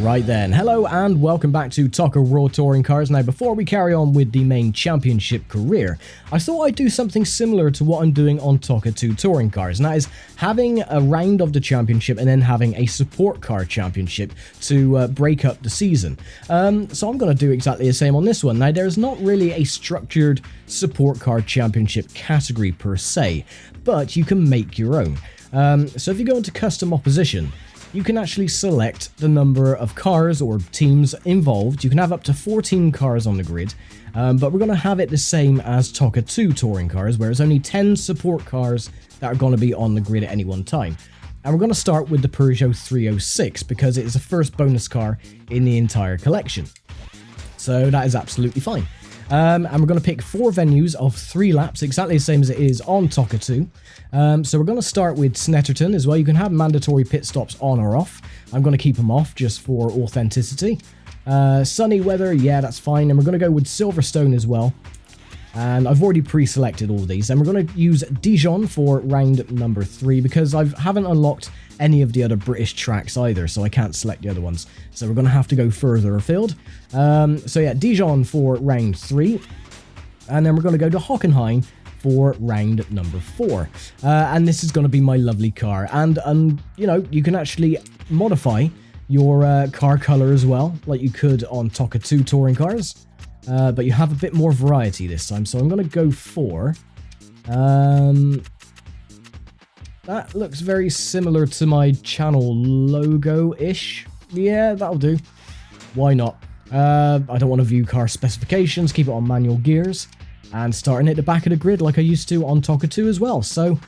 Right then, hello and welcome back to ToCA World Touring Cars. Now before we carry on with the main championship career, I thought I'd do something similar to what I'm doing on ToCA 2 Touring Cars, and that is having a round of the championship and then having a support car championship to break up the season. So I'm going to do exactly the same on this one. Now there's not really a structured support car championship category per se, but you can make your own. So if you go into custom opposition, you can actually select the number of cars or teams involved. You can have up to 14 cars on the grid, but we're going to have it the same as ToCA 2 touring cars, where it's only 10 support cars that are going to be on the grid at any one time. And we're going to start with the Peugeot 306 because it is the first bonus car in the entire collection. So that is absolutely fine. And we're going to pick 4 venues of 3 laps, exactly the same as it is on ToCA 2. So we're going to start with Snetterton as well. You can have mandatory pit stops on or off. I'm going to keep them off just for authenticity. Sunny weather, yeah, that's fine. And we're going to go with Silverstone as well. And I've already pre-selected all these. And we're going to use Dijon for round number 3 because I haven't unlocked any of the other British tracks either, so I can't select the other ones. So we're going to have to go further afield. So yeah, Dijon for round 3. And then we're going to go to Hockenheim for round number 4. And this is going to be my lovely car. And you know, you can actually modify your car color as well, like you could on ToCA 2 touring cars. But you have a bit more variety this time, so I'm going to go for... that looks very similar to my channel logo-ish. Yeah, that'll do. Why not? I don't want to view car specifications, keep it on manual gears, and starting at the back of the grid like I used to on ToCA 2 as well. So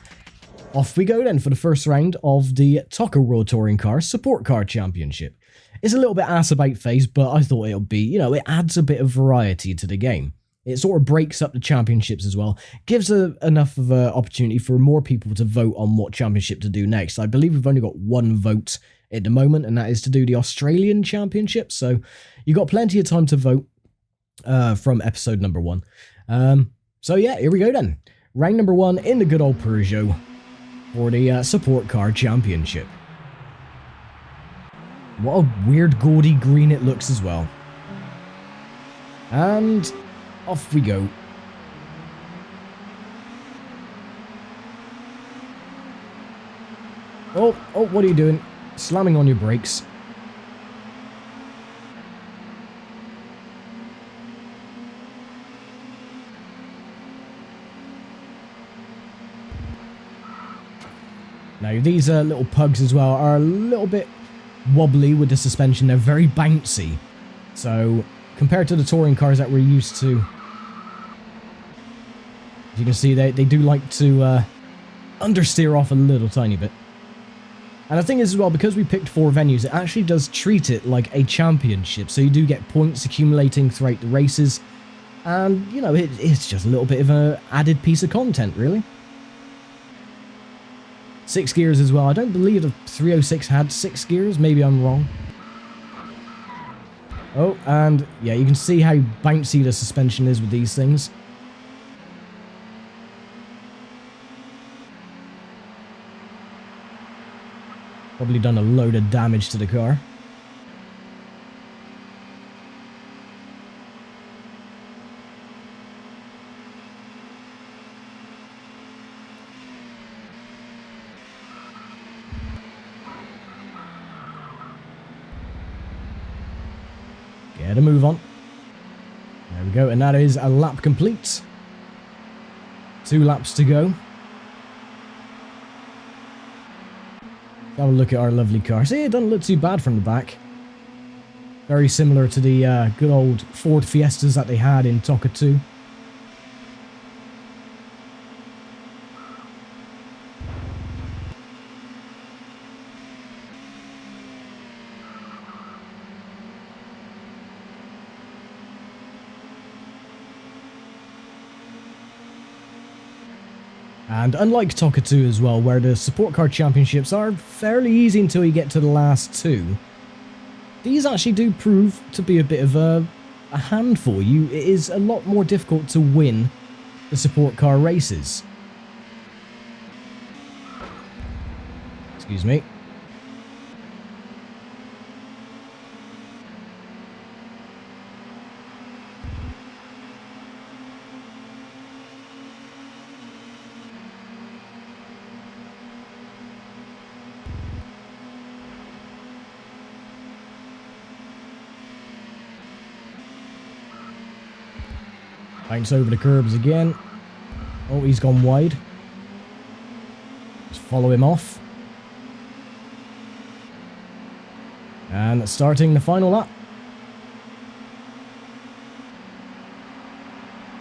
off we go then for the first round of the ToCA World Touring Car Support Car Championship. It's a little bit ass-about-face, but I thought it'll be, you know, it adds a bit of variety to the game. It sort of breaks up the championships as well. Gives enough of an opportunity for more people to vote on what championship to do next. I believe we've only got 1 vote at the moment, and that is to do the Australian Championship. So you got plenty of time to vote from episode number 1. So yeah, here we go then. Round number 1 in the good old Peugeot for the Support Car Championship. What a weird gaudy green it looks as well. And off we go. Oh, what are you doing? Slamming on your brakes. Now, these little pugs as well are a little bit wobbly with the suspension. They're very bouncy. So, compared to the touring cars that we're used to, as you can see, they do like to understeer off a little tiny bit. And the thing is as well, because we picked 4 venues, it actually does treat it like a championship. So you do get points accumulating throughout the races. And, you know, it's just a little bit of an added piece of content, really. 6 gears as well. I don't believe the 306 had 6 gears. Maybe I'm wrong. Oh, and yeah, you can see how bouncy the suspension is with these things. Probably done a load of damage to the car. Get a move on. There we go, and that is a lap complete. 2 laps to go. Have a look at our lovely car. See, it doesn't look too bad from the back. Very similar to the good old Ford Fiestas that they had in ToCA 2. And unlike ToCA 2 as well, where the support car championships are fairly easy until you get to the last 2, these actually do prove to be a bit of a handful. It is a lot more difficult to win the support car races. Excuse me. Bounce over the curbs again. Oh, he's gone wide. Just follow him off. And starting the final lap.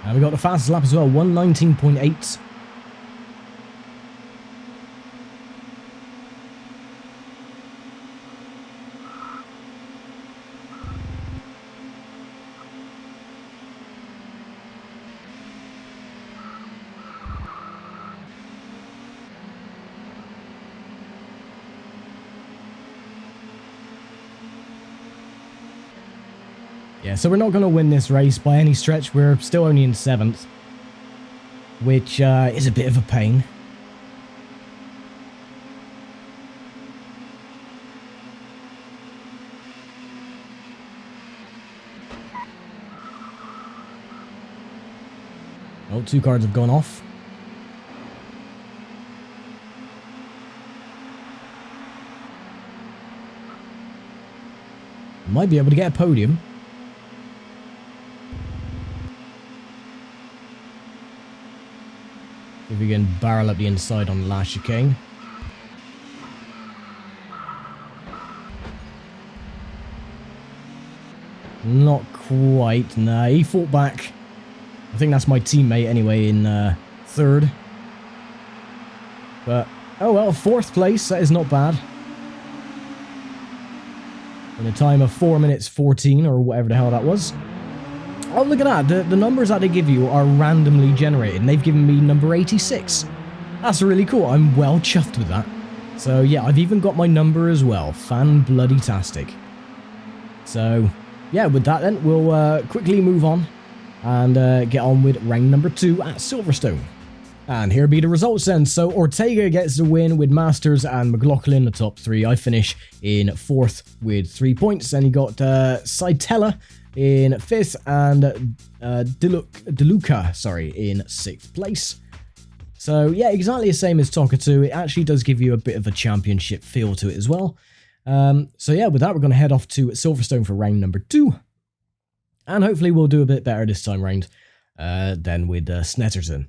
And we got the fastest lap as well, 1:19.8. Yeah, so we're not going to win this race by any stretch. We're still only in 7th, which is a bit of a pain. Oh, 2 cars have gone off. Might be able to get a podium. If we can barrel up the inside on the last chicane. Not quite. Nah, he fought back. I think that's my teammate anyway in 3rd. But, oh well, 4th place. That is not bad. In a time of 4 minutes 14 or whatever the hell that was. Oh, look at that. The numbers that they give you are randomly generated, and they've given me number 86. That's really cool. I'm well chuffed with that. So, yeah, I've even got my number as well. Fan-bloody-tastic. So, yeah, with that then, we'll quickly move on and get on with round number 2 at Silverstone. And here be the results then. So, Ortega gets the win with Masters and McLaughlin the top 3. I finish in 4th with 3 points. Then you got Saitella in 5th and DeLuca, sorry, in 6th place. So yeah, exactly the same as ToCA 2. It actually does give you a bit of a championship feel to it as well. So yeah, with that we're going to head off to Silverstone for round number 2. And hopefully we'll do a bit better this time round than with Snetterton.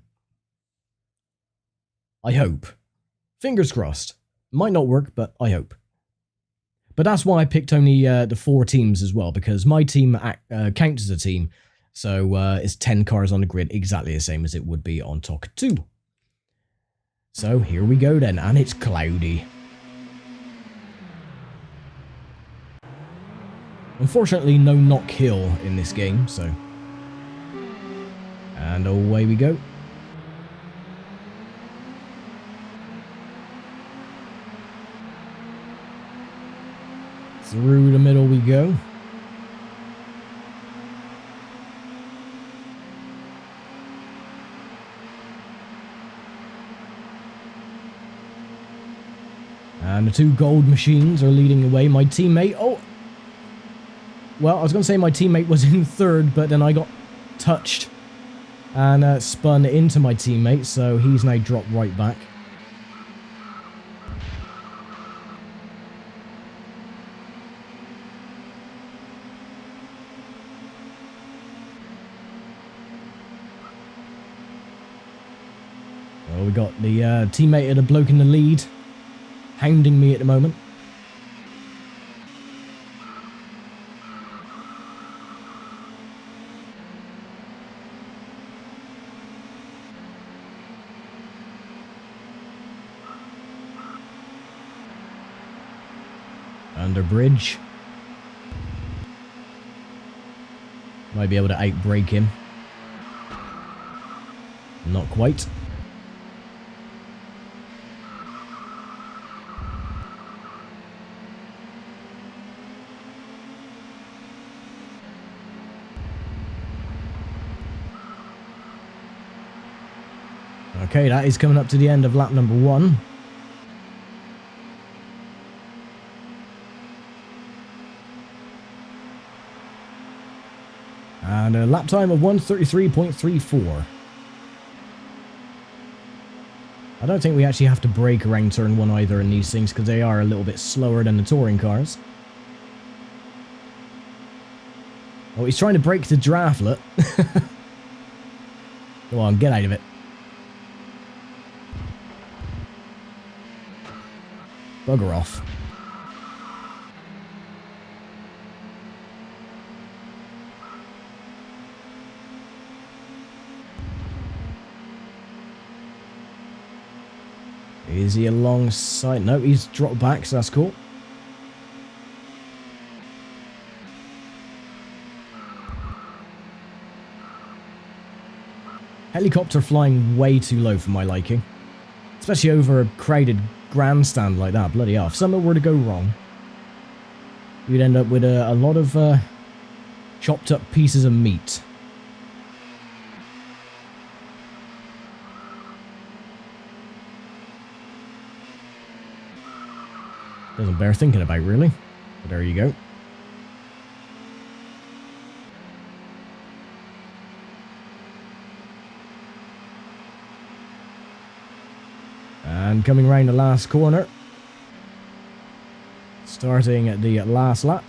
I hope. Fingers crossed. Might not work, but I hope. But that's why I picked only the 4 teams as well, because my team counts as a team, so it's 10 cars on the grid, exactly the same as it would be on ToCA 2. So here we go then, and it's cloudy. Unfortunately, no knock hill in this game, so... And away we go. Through the middle we go. And the 2 gold machines are leading the way. My teammate... Oh! Well, I was going to say my teammate was in 3rd, but then I got touched and spun into my teammate, so he's now dropped right back. Well, we got the teammate of the bloke in the lead, hounding me at the moment. Under bridge. Might be able to outbrake him. Not quite. Okay, that is coming up to the end of lap number 1. And a lap time of 1:33.34. I don't think we actually have to brake around turn 1 either in these things, because they are a little bit slower than the touring cars. Oh, he's trying to brake the draft, look. Come on, get out of it. Bugger off. Is he alongside? No, he's dropped back, so that's cool. Helicopter flying way too low for my liking. Especially over a crowded grandstand like that. Bloody hell. If something were to go wrong, you'd end up with a lot of chopped up pieces of meat. Doesn't bear thinking about, really. But there you go. And coming around the last corner. Starting at the last lap.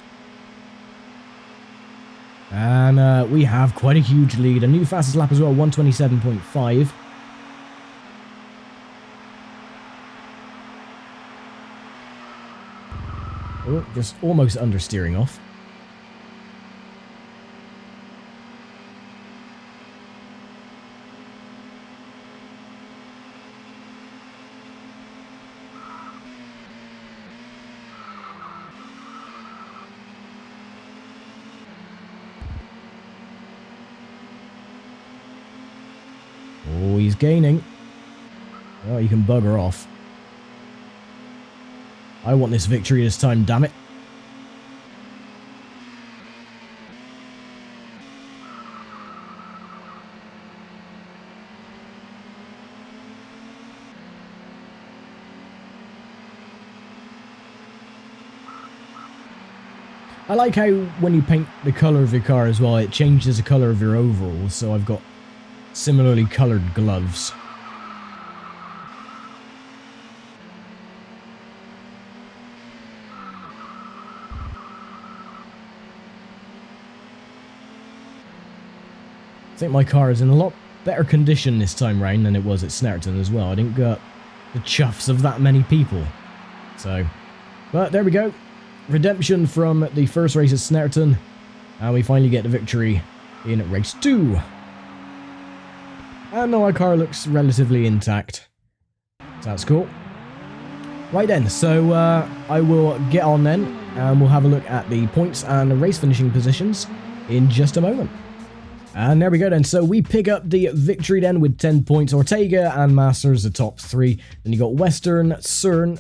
And we have quite a huge lead. A new fastest lap as well, 127.5. Oh, just almost understeering off. Oh, he's gaining. Oh, you can bugger off. I want this victory this time, damn it. I like how when you paint the colour of your car as well, it changes the colour of your overalls, so I've got similarly coloured gloves. I think my car is in a lot better condition this time round than it was at Snetterton as well. I didn't get the chuffs of that many people. So, but there we go. Redemption from the first race at Snetterton. And we finally get the victory in race 2. And now our car looks relatively intact. So that's cool. Right then, so I will get on then. And we'll have a look at the points and the race finishing positions in just a moment. And there we go then, so we pick up the victory then with 10 points. Ortega and Masters, the top 3. Then you got Western, Cerna,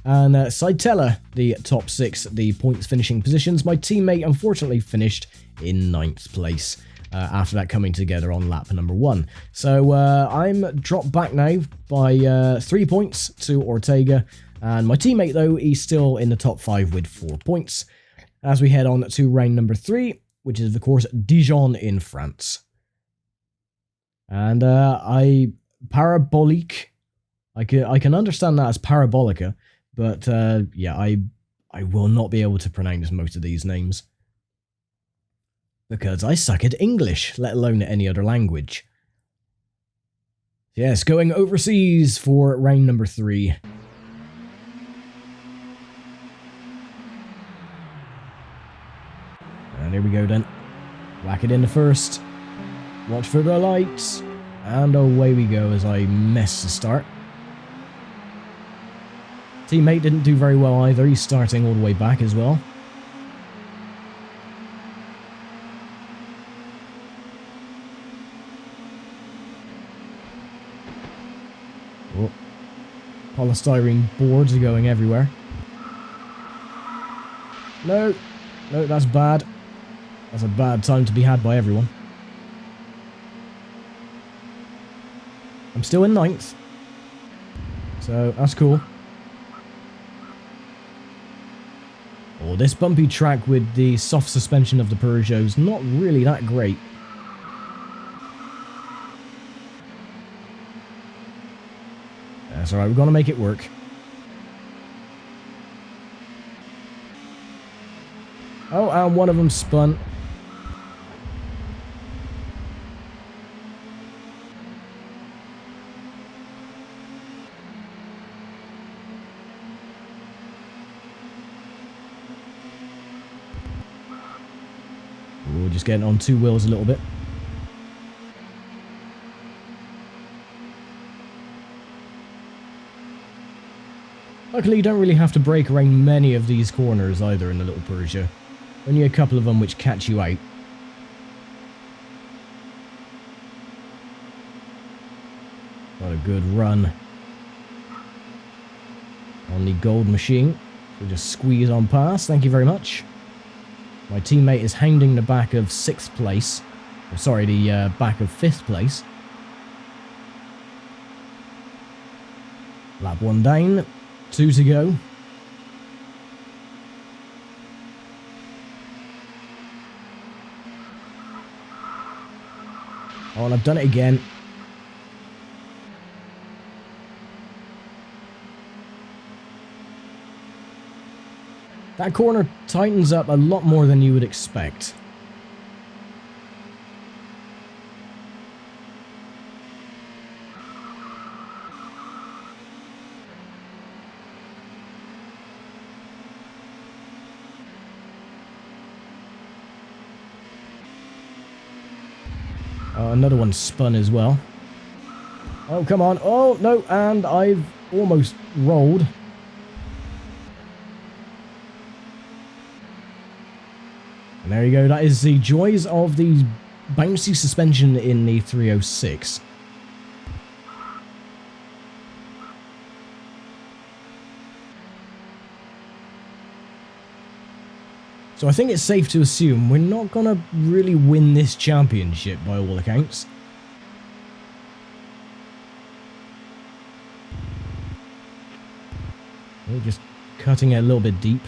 and Saitella, the top 6, the points finishing positions. My teammate unfortunately finished in 9th place after that coming together on lap number 1. So I'm dropped back now by 3 points to Ortega, and my teammate though, he's still in the top 5 with 4 points. As we head on to round number 3, which is, of course, Dijon in France. And parabolique. I can understand that as parabolica, but yeah, I will not be able to pronounce most of these names. Because I suck at English, let alone any other language. Yes, going overseas for round number 3. And here we go then. Whack it in the first. Watch for the lights. And away we go as I mess the start. Teammate didn't do very well either. He's starting all the way back as well. Oh. Polystyrene boards are going everywhere. No. No, that's bad. That's a bad time to be had by everyone. I'm still in 9th. So, that's cool. Oh, this bumpy track with the soft suspension of the Peugeot is not really that great. That's alright, we're gonna make it work. Oh, and one of them spun. just getting on two wheels a little bit. Luckily, you don't really have to brake around many of these corners either in the little Peugeot. Only a couple of them which catch you out. Got a good run on the gold machine. We'll just squeeze on past. Thank you very much. My teammate is hounding the back of 6th place. Oh, sorry, the back of 5th place. Lap 1 down. 2 to go. Oh, and I've done it again. That corner tightens up a lot more than you would expect. Oh, another one spun as well. Oh, come on. Oh, no, and I've almost rolled. And there you go. That is the joys of the bouncy suspension in the 306. So I think it's safe to assume we're not going to really win this championship by all accounts. We're just cutting it a little bit deep.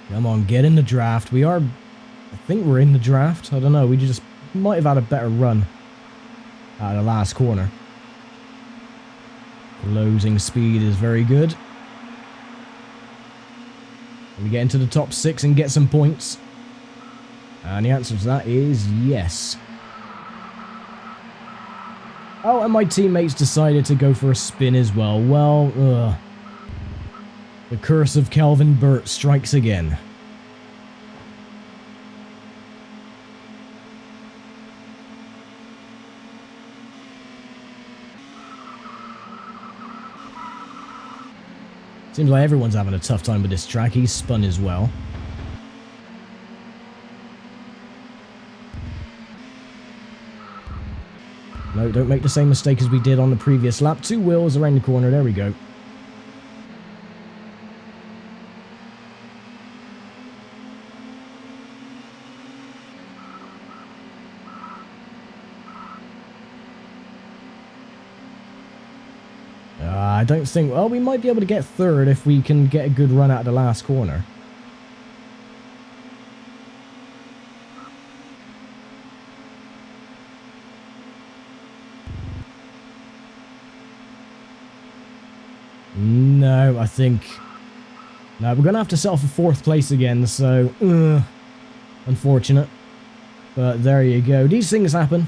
Come on, get in the draft. We are... I think we're in the draft. I don't know. We just might have had a better run at the last corner. Closing speed is very good. We get into the top 6 and get some points. And the answer to that is yes. Oh, and my teammates decided to go for a spin as well. Well, the curse of Calvin Burt strikes again. Seems like everyone's having a tough time with this track. He's spun as well. No, don't make the same mistake as we did on the previous lap. 2 wheels around the corner. There we go. I don't think... Well, we might be able to get 3rd if we can get a good run out of the last corner. No, I think... No, we're going to have to settle for 4th place again, so... unfortunate. But there you go. These things happen.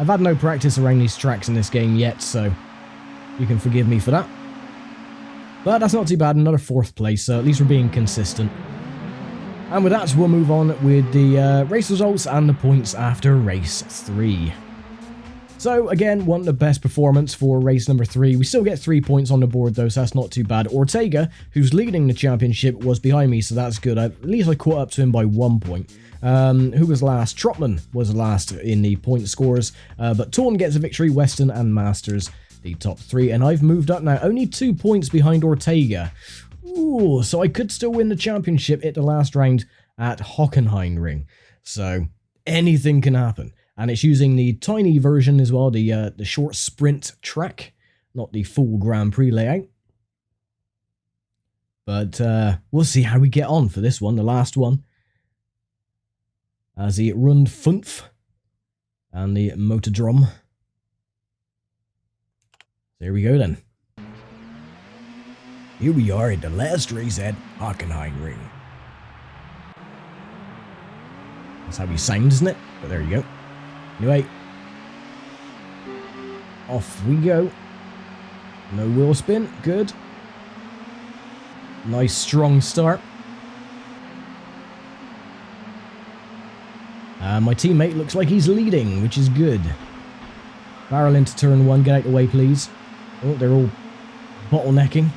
I've had no practice around these tracks in this game yet, so... you can forgive me for that. But that's not too bad, another 4th place, so at least we're being consistent. And with that, we'll move on with the race results and the points after race 3. So again, one of the best performance for race number 3. We still get 3 points on the board though, so that's not too bad. Ortega, who's leading the championship, was behind me, so that's good. At least I caught up to him by 1 point. Who was last? Trotman was last in the point scores, but Torn gets a victory, Weston and Masters the top 3, and I've moved up now, only 2 points behind Ortega. Ooh, so I could still win the championship at the last round at Hockenheimring. So anything can happen, and it's using the tiny version as well, the short sprint track, not the full Grand Prix layout. But we'll see how we get on for this one, the last one, as the Rund 5 and the Motordrom. There we go then. Here we are at the last race at Hockenheimring. That's how he sounds, isn't it? But there you go. Anyway, off we go. No wheel spin, good. Nice strong start. My teammate looks like he's leading, which is good. Barrel into turn 1, get out the way please. Oh, they're all bottlenecking.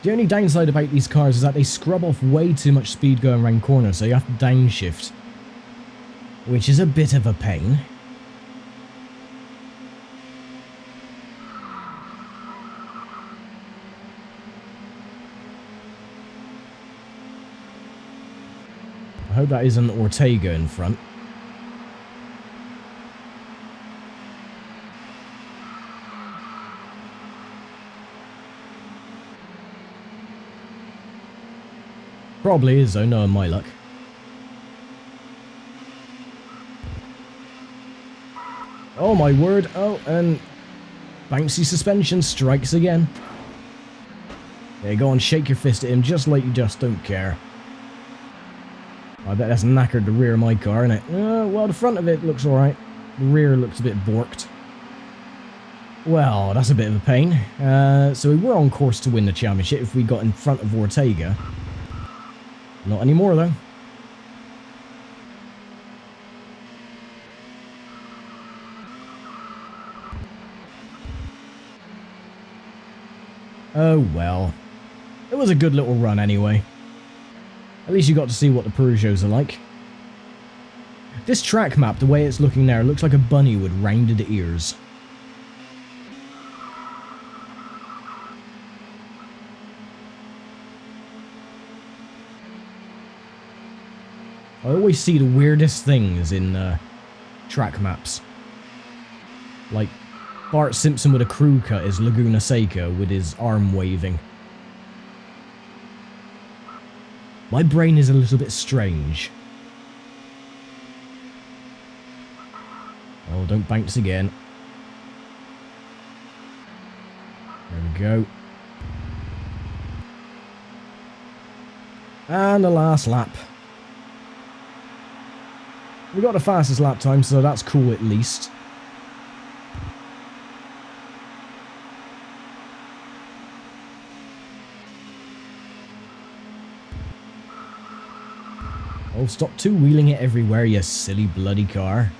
The only downside about these cars is that they scrub off way too much speed going around corners, so you have to downshift, which is a bit of a pain. I hope that isn't Ortega in front. Probably is though, knowing my luck. Oh my word, oh, and bouncy suspension strikes again. Yeah, go on, shake your fist at him just like you just don't care. I bet that's knackered the rear of my car, innit? Well, the front of it looks alright. The rear looks a bit borked. Well, that's a bit of a pain. So we were on course to win the championship if we got in front of Ortega. Not anymore, though. Oh, well. It was a good little run, anyway. At least you got to see what the Peugeots are like. This track map, the way it's looking there, looks like a bunny with rounded ears. I always see the weirdest things in track maps. Like Bart Simpson with a crew cut is Laguna Seca with his arm waving. My brain is a little bit strange. Oh, don't bounce again. There we go. And the last lap. We got the fastest lap time, so that's cool at least. Oh, stop two-wheeling it everywhere, you silly bloody car.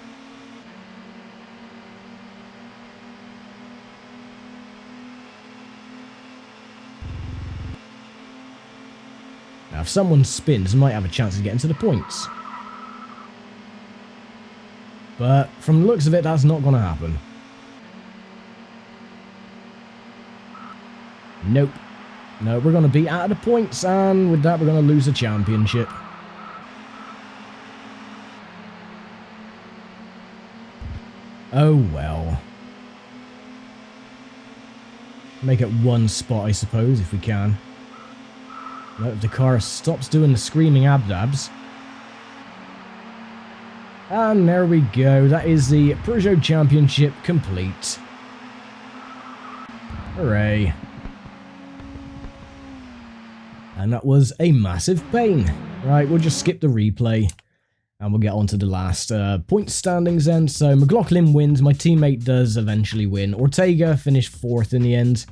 Now, if someone spins, I might have a chance of getting to the points. But from the looks of it, that's not going to happen. Nope. No, we're going to be out of the points, and with that, we're going to lose the championship. Oh well. Make it one spot, I suppose, if we can. Well, if the car stops doing the screaming abdabs. And there we go. That is the Peugeot Championship complete. Hooray. And that was a massive pain. Right, we'll just skip the replay. And we'll get on to the last point standings then. So McLaughlin wins. My teammate does eventually win. Ortega finished 4th in the end.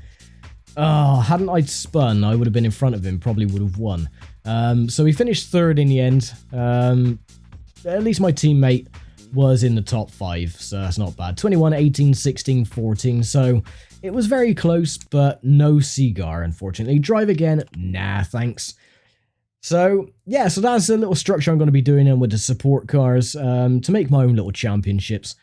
Oh, hadn't I spun, I would have been in front of him. Probably would have won. So he finished 3rd in the end. At least my teammate was in the top 5. So that's not bad. 21, 18, 16, 14. So it was very close, but no cigar, unfortunately. Drive again? Nah, thanks. So, yeah, so that's a little structure I'm going to be doing with the support cars to make my own little championships.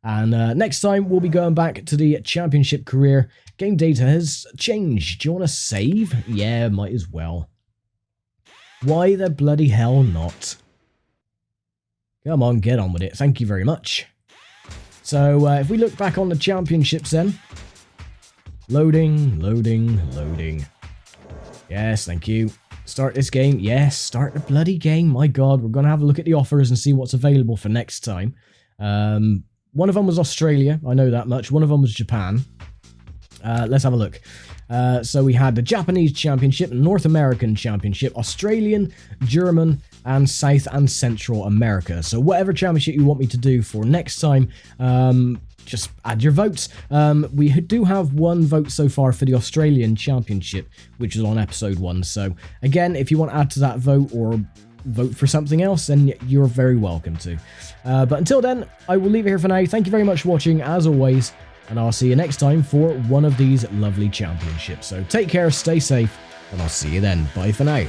And next time, we'll be going back to the championship career. Game data has changed. Do you want to save? Yeah, might as well. Why the bloody hell not? Come on, get on with it. Thank you very much. So, if we look back on the championships then. Loading, loading, loading. Yes, thank you. Start this game. Yes, start the bloody game. My God, we're going to have a look at the offers and see what's available for next time. One of them was Australia. I know that much. One of them was Japan. Let's have a look. So we had the Japanese Championship, North American Championship, Australian, German, and South and Central America. So whatever championship you want me to do for next time, just add your votes. We do have one vote so far for the Australian Championship, which is on episode 1. So again, if you want to add to that vote or vote for something else, then you're very welcome to. But until then, I will leave it here for now. Thank you very much for watching, as always, and I'll see you next time for one of these lovely championships. So take care, stay safe, and I'll see you then. Bye for now.